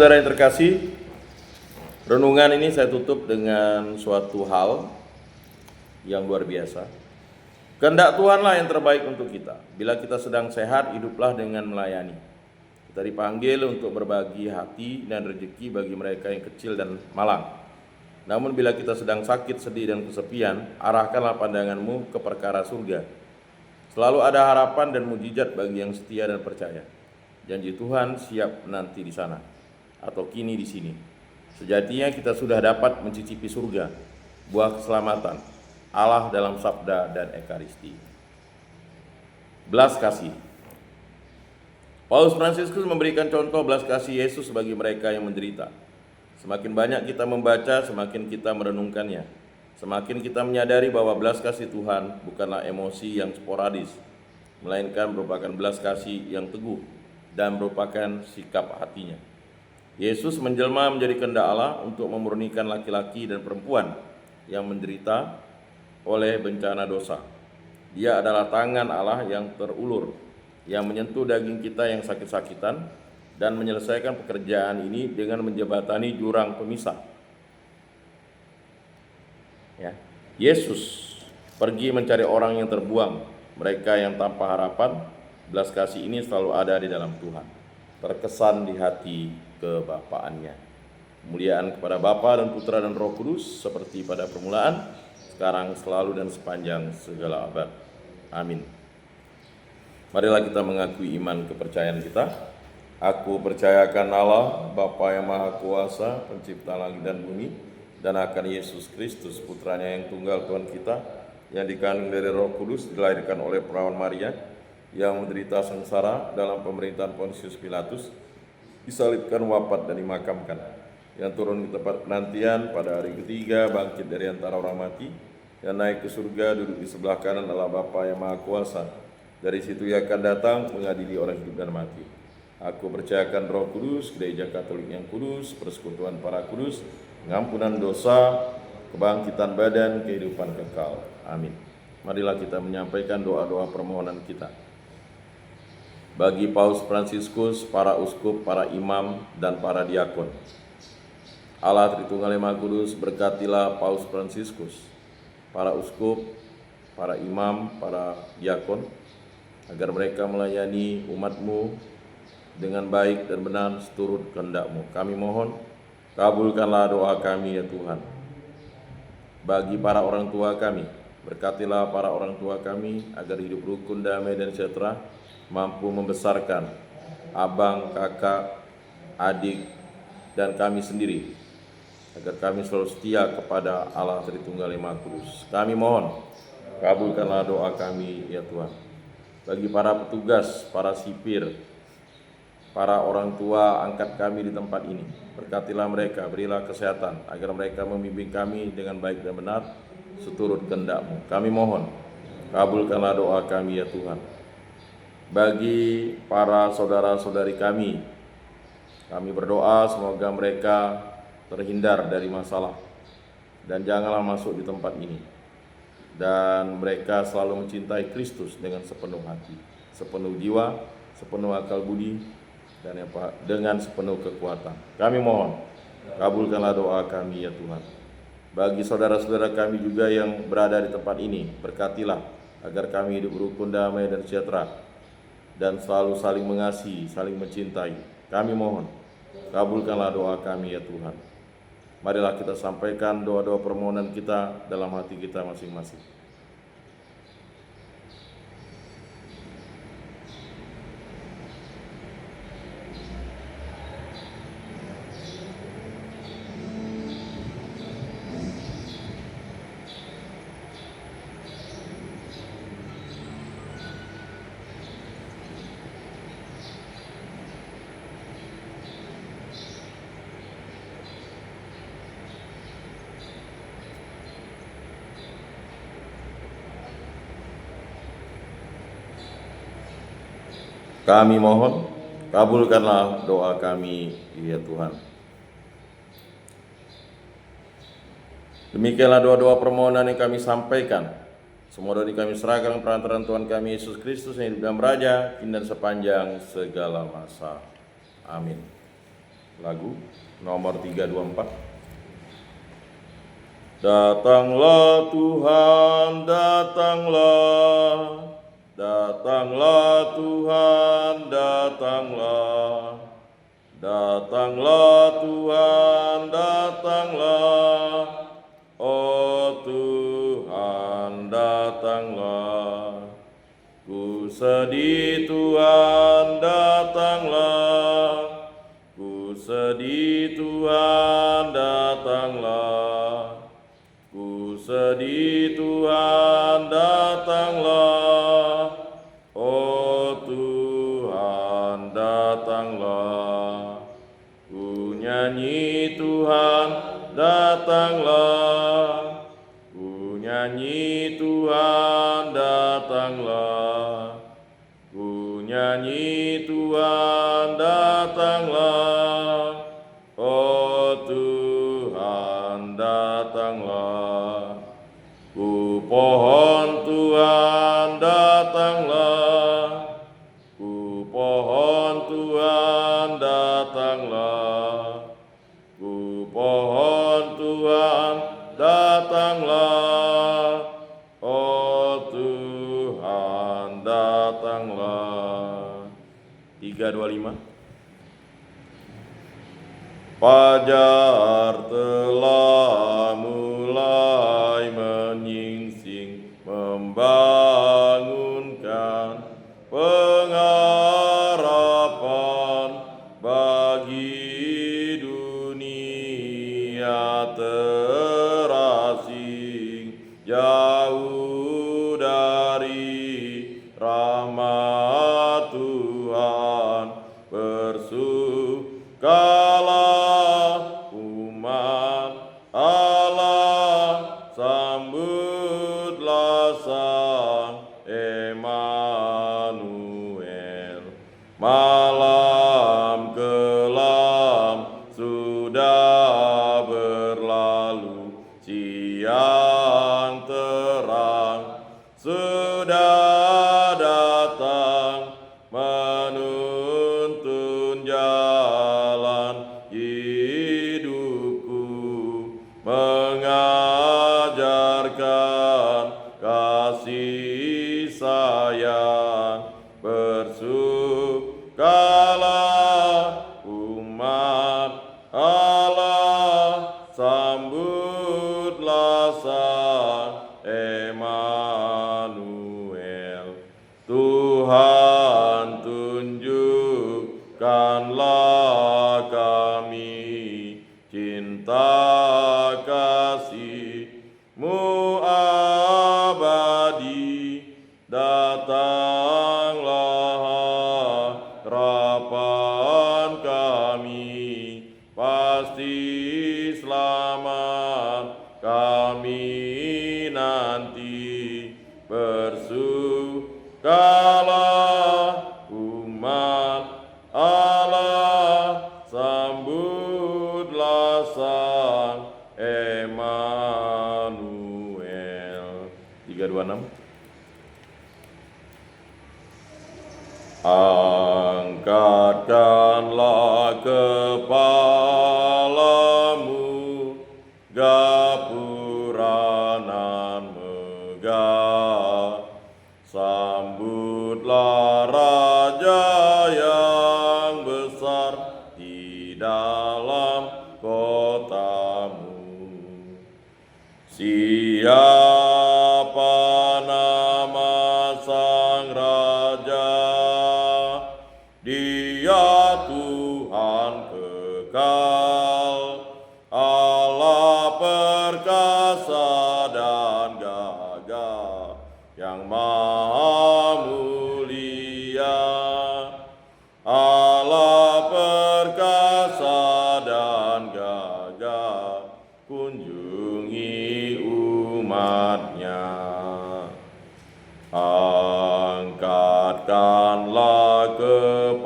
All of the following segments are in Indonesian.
saudara yang terkasih, renungan ini saya tutup dengan suatu hal yang luar biasa. Kehendak Tuhanlah yang terbaik untuk kita. Bila kita sedang sehat, hiduplah dengan melayani. Kita dipanggil untuk berbagi hati dan rezeki bagi mereka yang kecil dan malang. Namun bila kita sedang sakit, sedih, dan kesepian, arahkanlah pandanganmu ke perkara surga. Selalu ada harapan dan mujizat bagi yang setia dan percaya. Janji Tuhan siap nanti di sana, atau kini di sini. Sejatinya kita sudah dapat mencicipi surga, buah keselamatan Allah dalam sabda dan ekaristi. Belas kasih. Paus Fransiskus memberikan contoh belas kasih Yesus bagi mereka yang menderita. Semakin banyak kita membaca, semakin kita merenungkannya. Semakin kita menyadari bahwa belas kasih Tuhan bukanlah emosi yang sporadis, melainkan merupakan belas kasih yang teguh dan merupakan sikap hatinya. Yesus menjelma menjadi kehendak Allah untuk memurnikan laki-laki dan perempuan yang menderita oleh bencana dosa. Dia adalah tangan Allah yang terulur, yang menyentuh daging kita yang sakit-sakitan dan menyelesaikan pekerjaan ini dengan menjembatani jurang pemisah. Yesus pergi mencari orang yang terbuang, mereka yang tanpa harapan. Belas kasih ini selalu ada di dalam Tuhan, terkesan di hati kebapaannya. Kemuliaan kepada Bapa dan Putra dan Roh Kudus, seperti pada permulaan, sekarang, selalu, dan sepanjang segala abad. Amin. Marilah kita mengakui iman kepercayaan kita. Aku percayakan Allah, Bapa yang Maha Kuasa, pencipta langit dan bumi, dan akan Yesus Kristus, putranya yang tunggal Tuhan kita, yang dikandung dari Roh Kudus, dilahirkan oleh perawan Maria, yang menderita sengsara dalam pemerintahan Pontius Pilatus, disalibkan, wafat, dan dimakamkan, yang turun ke tempat penantian pada hari ketiga, bangkit dari antara orang mati, yang naik ke surga, duduk di sebelah kanan Allah Bapa yang Maha Kuasa. Dari situ ia akan datang mengadili orang hidup dan mati. Aku percayakan Roh Kudus, Gereja Katolik yang kudus, persekutuan para kudus, pengampunan dosa, kebangkitan badan, kehidupan kekal. Amin. Marilah kita menyampaikan doa-doa permohonan kita. Bagi Paus Fransiskus, para uskup, para imam, dan para diakon. Allah Tritunggal yang Maha Kudus, berkatilah Paus Fransiskus, para uskup, para imam, para diakon, agar mereka melayani umat-Mu dengan baik dan benar seturut kehendak-Mu. Kami mohon, kabulkanlah doa kami ya Tuhan. Bagi para orang tua kami, berkatilah para orang tua kami, agar hidup rukun, damai, dan sejahtera, mampu membesarkan abang, kakak, adik, dan kami sendiri, agar kami selalu setia kepada Allah Tritunggal yang Maha Kudus. Kami mohon, kabulkanlah doa kami ya Tuhan. Bagi para petugas, para sipir, para orang tua angkat kami di tempat ini, berkatilah mereka, berilah kesehatan, agar mereka membimbing kami dengan baik dan benar, seturut kehendak-Mu. Kami mohon, kabulkanlah doa kami ya Tuhan. Bagi para saudara-saudari kami berdoa semoga mereka terhindar dari masalah dan janganlah masuk di tempat ini, dan mereka selalu mencintai Kristus dengan sepenuh hati, sepenuh jiwa, sepenuh akal budi, dan dengan sepenuh kekuatan. Kami mohon, kabulkanlah doa kami ya Tuhan. Bagi saudara-saudara kami juga yang berada di tempat ini, berkatilah agar kami hidup rukun, damai, dan sejahtera, dan selalu saling mengasihi, saling mencintai. Kami mohon, kabulkanlah doa kami ya Tuhan. Marilah kita sampaikan doa-doa permohonan kita dalam hati kita masing-masing. Kami mohon, kabulkanlah doa kami ya Tuhan. Demikianlah doa-doa permohonan yang kami sampaikan. Semua doa kami serahkan perantaraan Tuhan kami Yesus Kristus yang hidup dan beraja kini dan sepanjang segala masa. Amin. Lagu nomor 324. Datanglah Tuhan, datanglah, datanglah Tuhan, datanglah, datanglah Tuhan, datanglah, oh Tuhan, datanglah. Ku sedih Tuhan, datanglah, ku sedih Tuhan, datanglah, ku sedih Tuhan, datanglah, oh Tuhan, datanglah. Ku nyanyi Tuhan, datanglah, ku nyanyi Tuhan, datanglah, ku nyanyi Tuhan, datanglah, oh Tuhan, datanglah. Ku pohon Tuhan, datanglah, ku pohon Tuhan, datanglah, ku pohon Tuhan, datanglah, oh Tuhan, datanglah. 325. Fajar telah mulai menyingsing, membangunkan pengharapan bagi dunia terasing, jauh dari rahmat Tuhan. Bersukalah umat Allah, sambutlah Sang Emmanuel. Malam kelam sudah berlalu, siang terang sudah datang, menuntun jalan hidupku, mengajarkan kasih sayang. Bersukalah umat Allah, sambutlah Sang Emmanuel. Tuhan, tunjukkanlah kami cinta kasih-Mu abadi. Datanglah harapan kami, pasti selamat kami nanti. Bersukalah umat Allah, sambutlah Sang Emmanuel. 326. Angkatkanlah kepalamu, gapura nan megah. Sambutlah Raja yang besar di dalam kotamu. Siapa nama Sang Raja? Dia Tuhan kekal, Allah perkasa dan gagah, yang maha mulia. Allah perkasa dan gagah, kunjungi umat-Nya. Angkatkanlah kepalamu,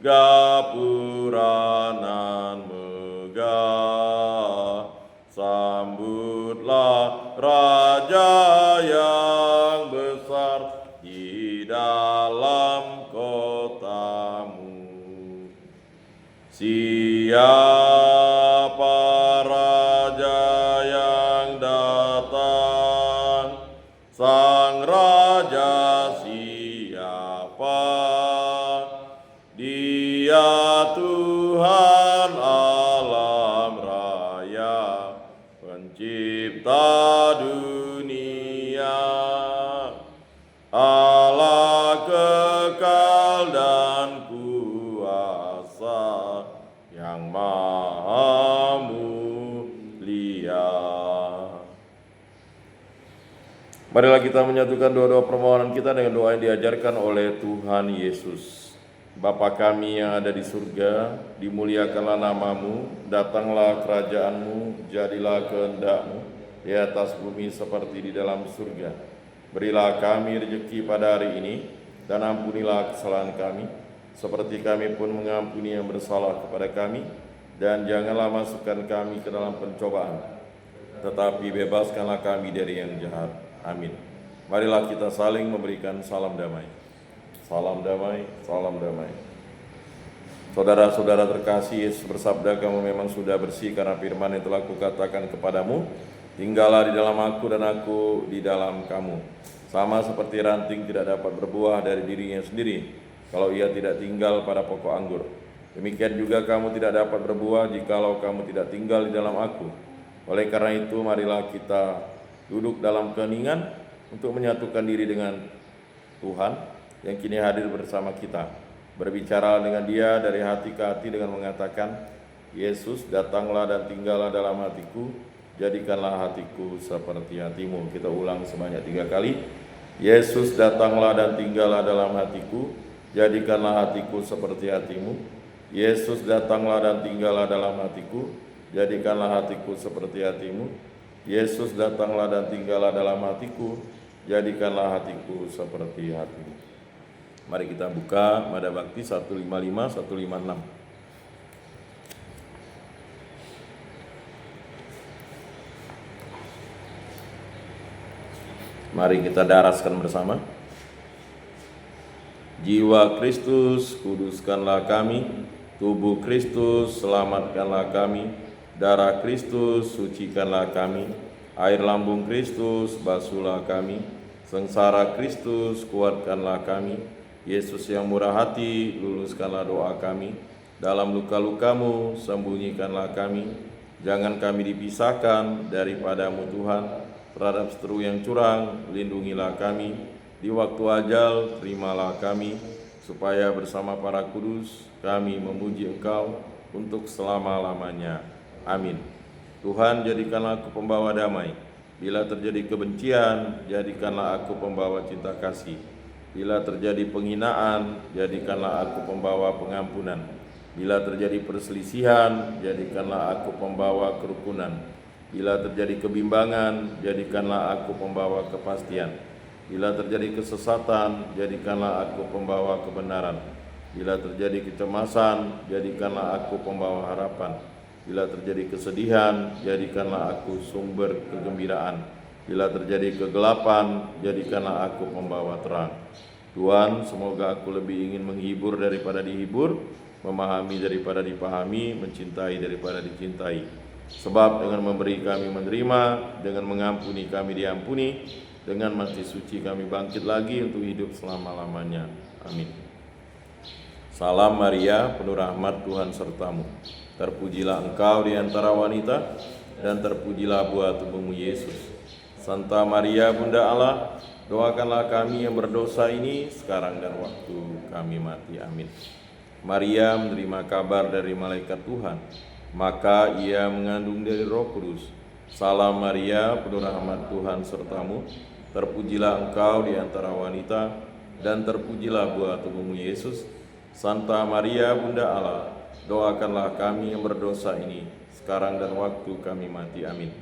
gapura nan megah. Sambutlah Raja yang besar di dalam kota. kotamu. Siapa raja yang datang? Sang raja siapa? Dia Tuhan alam raya, pencipta dunia, Allah kekal dan kuasa, yang maha mulia. Marilah kita menyatukan doa-doa permohonan kita dengan doa yang diajarkan oleh Tuhan Yesus. Bapa kami yang ada di surga, dimuliakanlah namamu, datanglah kerajaanmu, jadilah kehendak-mu di atas bumi seperti di dalam surga. Berilah kami rezeki pada hari ini, dan ampunilah kesalahan kami, seperti kami pun mengampuni yang bersalah kepada kami. Dan janganlah masukkan kami ke dalam pencobaan, tetapi bebaskanlah kami dari yang jahat. Amin. Marilah kita saling memberikan salam damai. Salam damai, salam damai. Saudara-saudara terkasih, Yesus bersabda, kamu memang sudah bersih karena firman yang telah kukatakan kepadamu. Tinggallah di dalam aku dan aku di dalam kamu. Sama seperti ranting tidak dapat berbuah dari dirinya sendiri kalau ia tidak tinggal pada pokok anggur. Demikian juga kamu tidak dapat berbuah jikalau kamu tidak tinggal di dalam aku. Oleh karena itu, marilah kita duduk dalam keheningan untuk menyatukan diri dengan Tuhan yang kini hadir bersama kita. Berbicara dengan Dia dari hati ke hati dengan mengatakan, Yesus, datanglah dan tinggallah dalam hatiku, jadikanlah hatiku seperti hatimu. Kita ulang sebanyak 3 kali. Yesus, datanglah dan tinggallah dalam hatiku, jadikanlah hatiku seperti hatimu. Yesus, datanglah dan tinggallah dalam hatiku, jadikanlah hatiku seperti hatimu. Yesus, datanglah dan tinggallah dalam hatiku, jadikanlah hatiku seperti hatimu. Mari kita buka Mada Bakti 155, 156. Mari kita daraskan bersama. Jiwa Kristus, kuduskanlah kami. Tubuh Kristus, selamatkanlah kami. Darah Kristus, sucikanlah kami. Air lambung Kristus, basuhlah kami. Sengsara Kristus, kuatkanlah kami. Yesus yang murah hati, luluskanlah doa kami. Dalam luka-lukamu, sembunyikanlah kami. Jangan kami dipisahkan daripadamu Tuhan. Terhadap seteru yang curang, lindungilah kami. Di waktu ajal, terimalah kami, supaya bersama para kudus kami memuji Engkau untuk selama-lamanya. Amin. Tuhan, jadikanlah aku pembawa damai. Bila terjadi kebencian, jadikanlah aku pembawa cinta kasih. Bila terjadi penghinaan, jadikanlah aku pembawa pengampunan. Bila terjadi perselisihan, jadikanlah aku pembawa kerukunan. Bila terjadi kebimbangan, jadikanlah aku pembawa kepastian. Bila terjadi kesesatan, jadikanlah aku pembawa kebenaran. Bila terjadi kecemasan, jadikanlah aku pembawa harapan. Bila terjadi kesedihan, jadikanlah aku sumber kegembiraan. Bila terjadi kegelapan, jadikanlah aku pembawa terang. Tuhan, semoga aku lebih ingin menghibur daripada dihibur, memahami daripada dipahami, mencintai daripada dicintai. Sebab dengan memberi kami menerima, dengan mengampuni kami diampuni, dengan mati suci kami bangkit lagi untuk hidup selama-lamanya. Amin. Salam Maria, penuh rahmat, Tuhan sertamu. Terpujilah engkau di antara wanita, dan terpujilah buah tubuhmu Yesus. Santa Maria, Bunda Allah, doakanlah kami yang berdosa ini sekarang dan waktu kami mati. Amin. Maria menerima kabar dari malaikat Tuhan, maka ia mengandung dari Roh Kudus. Salam Maria, penuh rahmat, Tuhan sertamu. Terpujilah engkau di antara wanita, dan terpujilah buah tubuhmu Yesus. Santa Maria, Bunda Allah, doakanlah kami yang berdosa ini sekarang dan waktu kami mati. Amin.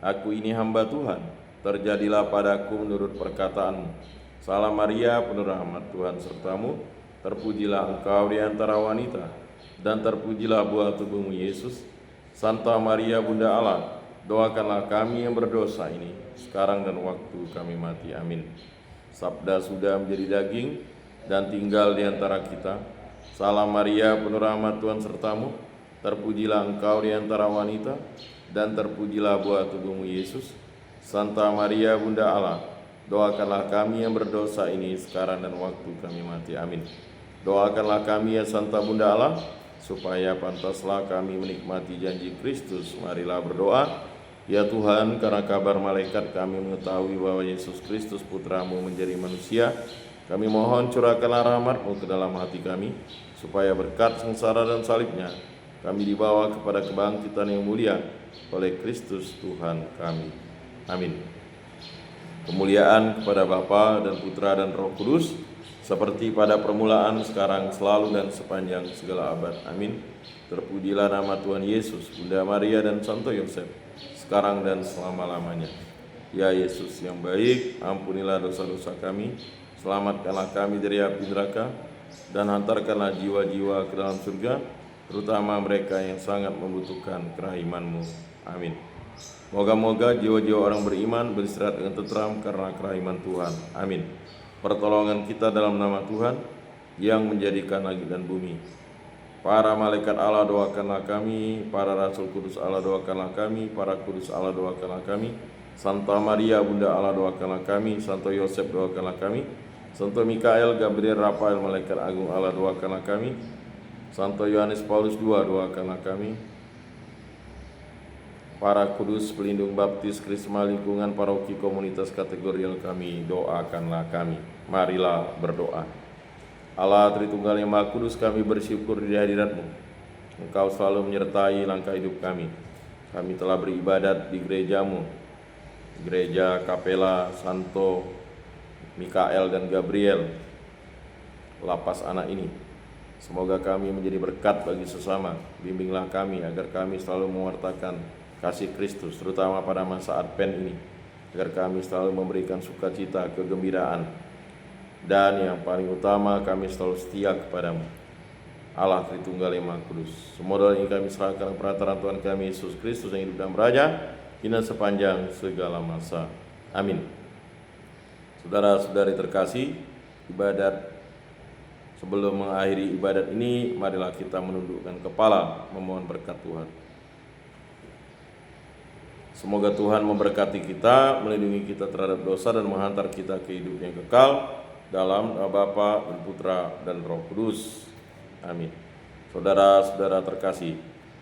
Aku ini hamba Tuhan, terjadilah padaku menurut perkataanmu. Salam Maria, penuh rahmat, Tuhan sertamu. Terpujilah engkau di antara wanita, dan terpujilah buah tubuhmu Yesus. Santa Maria, Bunda Allah, doakanlah kami yang berdosa ini sekarang dan waktu kami mati. Amin. Sabda sudah menjadi daging dan tinggal di antara kita. Salam Maria, penuh rahmat, Tuhan sertamu. Terpujilah engkau di antara wanita, dan terpujilah buah tubuhmu Yesus. Santa Maria, Bunda Allah, doakanlah kami yang berdosa ini sekarang dan waktu kami mati. Amin. Doakanlah kami ya Santa Bunda Allah, supaya pantaslah kami menikmati janji Kristus. Marilah berdoa. Ya Tuhan, karena kabar malaikat kami mengetahui bahwa Yesus Kristus Putramu menjadi manusia, kami mohon curahkanlah rahmat-Mu ke dalam hati kami, supaya berkat sengsara dan salibnya, kami dibawa kepada kebangkitan yang mulia oleh Kristus Tuhan kami. Amin. Kemuliaan kepada Bapa dan Putra dan Roh Kudus, seperti pada permulaan, sekarang, selalu, dan sepanjang segala abad. Amin. Terpujilah nama Tuhan Yesus, Bunda Maria, dan Santo Yosef, sekarang dan selama-lamanya. Ya Yesus yang baik, ampunilah dosa-dosa kami, selamatkanlah kami dari api neraka, dan hantarkanlah jiwa-jiwa ke dalam surga, terutama mereka yang sangat membutuhkan kerahiman-Mu. Amin. Moga-moga jiwa-jiwa orang beriman beristirahat dengan tentram karena kerahiman Tuhan. Amin. Pertolongan kita dalam nama Tuhan yang menjadikan langit dan bumi. Para malaikat Allah doakanlah kami, para rasul kudus Allah doakanlah kami, para kudus Allah doakanlah kami, Santa Maria Bunda Allah doakanlah kami, Santo Yosef doakanlah kami, Santo Mikael, Gabriel, Rafael, malaikat agung Allah doakanlah kami, Santo Yohanes Paulus II doakanlah kami, para kudus pelindung baptis, krisma lingkungan, paroki, komunitas kategorial kami, doakanlah kami. Marilah berdoa. Allah Tritunggal yang Maha Kudus, kami bersyukur di hadirat-Mu. Engkau selalu menyertai langkah hidup kami. Kami telah beribadat di gereja-Mu, Gereja Kapela Santo Mikael dan Gabriel, lapas anak ini. Semoga kami menjadi berkat bagi sesama. Bimbinglah kami agar kami selalu mewartakan kasih Kristus, terutama pada masa Advent ini, agar kami selalu memberikan sukacita, kegembiraan, dan yang paling utama kami selalu setia kepadamu, Allah Tritunggal yang Maha Kudus. Semua doa ini kami serahkan perantaraan Tuhan kami Yesus Kristus yang hidup dan beraja kini sepanjang segala masa. Amin. Saudara-saudari terkasih, sebelum mengakhiri ibadat ini, marilah kita menundukkan kepala memohon berkat Tuhan. Semoga Tuhan memberkati kita, melindungi kita terhadap dosa, dan menghantar kita ke hidup yang kekal dalam nama Bapa dan Putra dan Roh Kudus. Amin. Saudara-saudara terkasih,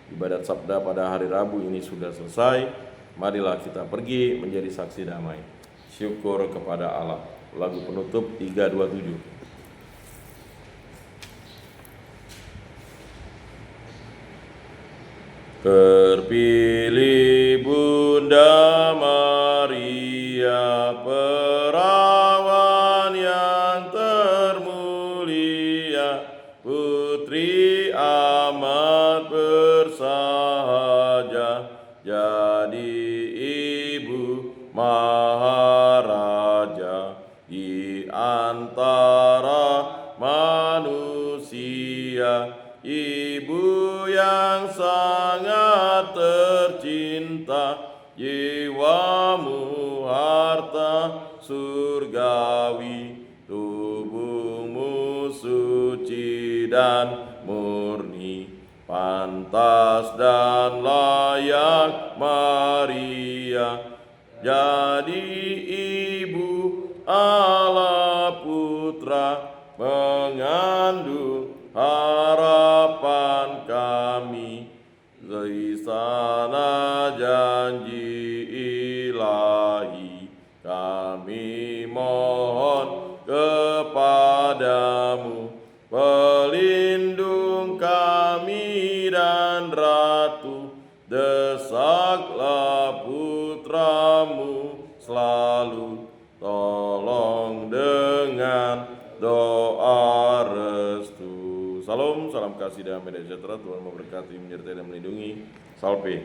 ibadat sabda pada hari Rabu ini sudah selesai. Marilah kita pergi menjadi saksi damai. Syukur kepada Allah. Lagu penutup 327. Terpilih Bunda Maria, perawan yang termulia, putri amat bersahaja, jadi ibu maharaja di antara manusia, ibu yang sangat tercinta, jiwamu harta surgawi, tubuhmu suci dan murni, pantas dan layak Maria, jadi ibu Allah Putra, mengandung harapan kami, dari sana janji ilahi, kami mohon kepadamu, pelindung kami dan Ratu, desaklah putramu selalu, tolong dengan doa restu. Salam, salam kasih damai dan sejahtera. Tuhan memberkati, menyertai dan melindungi. Salve.